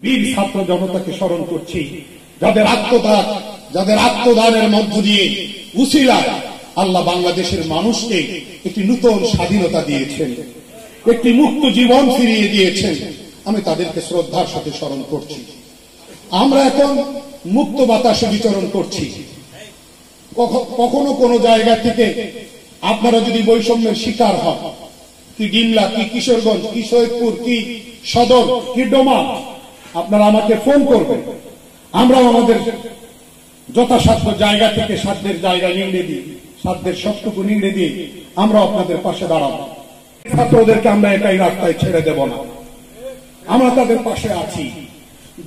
বীর ছাত্র জনতাকে স্মরণ করছি, যাদের আত্মদানের মধ্য দিয়ে উসিলায় আল্লাহ বাংলাদেশের মানুষকে একটি নূতন স্বাধীনতা দিয়েছেন, একটি মুক্ত জীবন ফিরিয়ে দিয়েছেন। আমি তাদেরকে শ্রদ্ধার সাথে স্মরণ করছি। আমরা এখন মুক্ত বাতাসে বিচরণ করছি। কখনো কোনো জায়গা থেকে আপনারা যদি বৈষম্যের শিকার হন, কি ডিমলা, কি কিশোরগঞ্জ, কি সৈয়দপুর, কি সদর, কি ডোমা, আপনারা আমাকে ফোন করবেন। আমরা আমাদের যথাসাধ্য জায়গা থেকে সাধ্যের জায়গা নিংড়ে দিই, সাধ্যের সবটুকু নিংড়ে দিয়ে আমরা আপনাদের পাশে দাঁড়াবো। ছাত্রদেরকে আমরা একাই রাস্তায় ছেড়ে দেব না, আমরা তাদের পাশে আছি।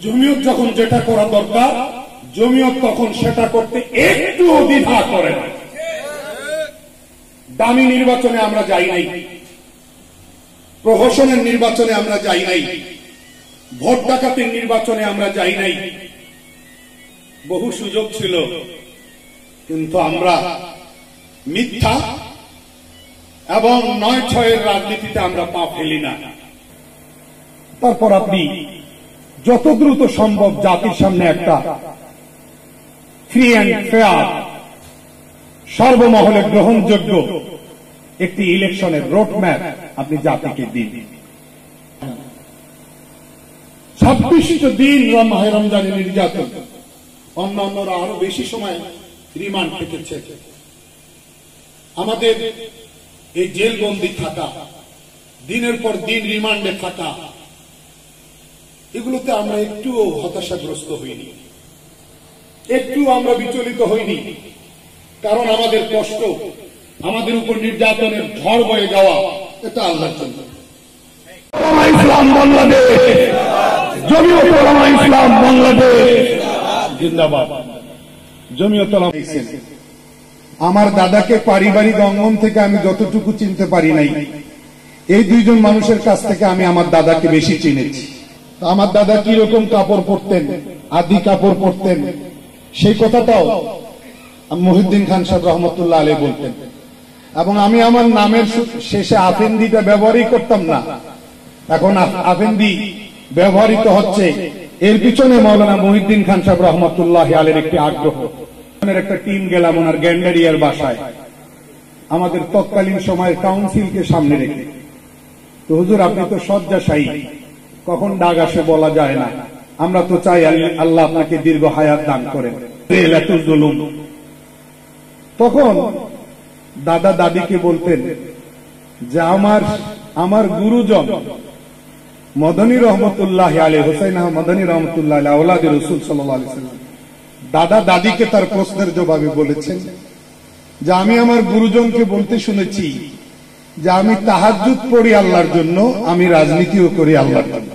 জমিয়ত যখন যেটা করা দরকার, জমিয়ত তখন সেটা করতে একটু দ্বিধা করে না। দামি নির্বাচনে আমরা যাই নাই, প্রহসনের নির্বাচনে আমরা যাই নাই, ভোট ডাকাতির নির্বাচনে আমরা যাই নাই। বহু সুযোগ ছিল, কিন্তু আমরা মিথ্যা এবং ৯-৬-এর রাজনীতিতে আমরা পা ফেলি না। তারপর আপনি যত দ্রুত সম্ভব জাতির সামনে একটা ফ্রি অ্যান্ড ফেয়ার, সর্বমহলে গ্রহণযোগ্য একটি ইলেকশনের রোডম্যাপ আপনি জাতিকে দিন। ২৬ দিন মাহে রমজানের নির্যাতন, অন্যান্যরা আরো বেশি সময় রিমান্ড পেতেছে। আমাদের এই জেলবন্দি থাকা, দিনের পর দিন রিমান্ডে থাকা, এগুলোতে আমরা একটুও হতাশাগ্রস্ত হইনি, একটু আমরা বিচলিত হইনি। কারণ আমাদের কষ্ট, আমাদের উপর নির্যাতনের ঝড় বয়ে যাওয়া, এটা আল্লাহর জন্য। ইসলাম বাংলাদেশ, জমিয়ত উলামা ইসলাম বাংলাদেশ জিন্দাবাদ। জমিয়ত উলামা ইসলাম। আমার দাদাকে পারিবারিক অঙ্গন থেকে আমি যতটুকু চিনতে পারি নাই, এই দুইজন মানুষের কাছ থেকে আমি আমার দাদাকে বেশি চিনেছি। আমার দাদা কি রকম কাপড় পরতেন, আদি কাপড় পরতেন, সেই কথাটাও মহিউদ্দিন খান সাহেব রহমতুল্লাহ আলাইহি বলতেন। এবং আমি আমার নামের শেষে আফেন্দিটা ব্যবহারই করতাম না, এখন আফেন্দি ব্যবহৃত হচ্ছে। এর পিছনে মাওলানা মহিউদ্দিন খান সাহেব রহমতুল্লাহ আলাইহির একটি আগ্রহ। একটা টিম গেলাম ওনার গ্যান্ডারিয়ার বাসায়, আমাদের তৎকালীন সময়ের কাউন্সিলকে সামনে রেখে। তো হুজুর, আপনি তো শয্যাশায়ী, কখন ডাক আসে বলা যায় না, আমরা তো চাই আল্লাহ আপনাকে দীর্ঘ হায়াত দান করেন। তখন দাদা দাদিকে বলতেন যে আমার গুরুজন মদনী রহমতুল্লাহ আলাইহি, হুসাইন মদনী রহমতুল্লাহ আলাইহি, আওলাদে রাসূল সাল্লাল্লাহু আলাইহি ওয়াসাল্লাম, দাদা দাদিকে তার প্রশ্নের জবাবে বলেছেন যে আমি আমার গুরুজনকে বলতে শুনেছি যে আমি তাহাজ্জুদ পড়ি আল্লাহর জন্য, আমি রাজনীতিও করি আল্লাহর জন্য।